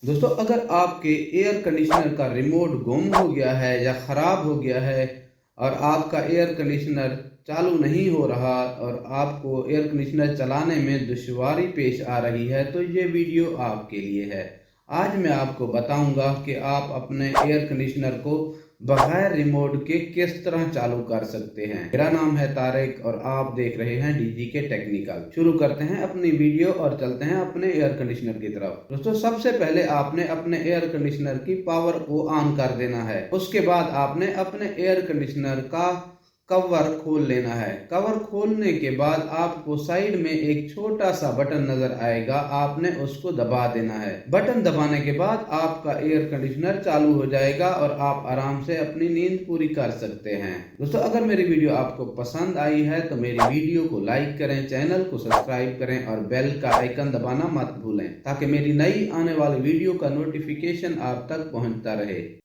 दोस्तों, अगर आपके एयर कंडीशनर का रिमोट गुम हो गया है या ख़राब हो गया है और आपका एयर कंडीशनर चालू नहीं हो रहा और आपको एयर कंडीशनर चलाने में दुश्वारी पेश आ रही है, तो ये वीडियो आपके लिए है। आज मैं आपको बताऊंगा कि आप अपने एयर कंडीशनर को बगैर रिमोट के किस तरह चालू कर सकते हैं। मेरा नाम है तारिक और आप देख रहे हैं डीजी के टेक्निकल। शुरू करते हैं अपनी वीडियो और चलते हैं अपने एयर कंडीशनर की तरफ। दोस्तों, सबसे पहले आपने अपने एयर कंडीशनर की पावर को ऑन कर देना है। उसके बाद आपने अपने एयर कंडीशनर का कवर खोल लेना है। कवर खोलने के बाद आपको साइड में एक छोटा सा बटन नजर आएगा, आपने उसको दबा देना है। बटन दबाने के बाद आपका एयर कंडीशनर चालू हो जाएगा और आप आराम से अपनी नींद पूरी कर सकते हैं। दोस्तों, अगर मेरी वीडियो आपको पसंद आई है तो मेरी वीडियो को लाइक करें, चैनल को सब्सक्राइब करें और बेल का आइकन दबाना मत भूलें, ताकि मेरी नई आने वाली वीडियो का नोटिफिकेशन आप तक पहुंचता रहे।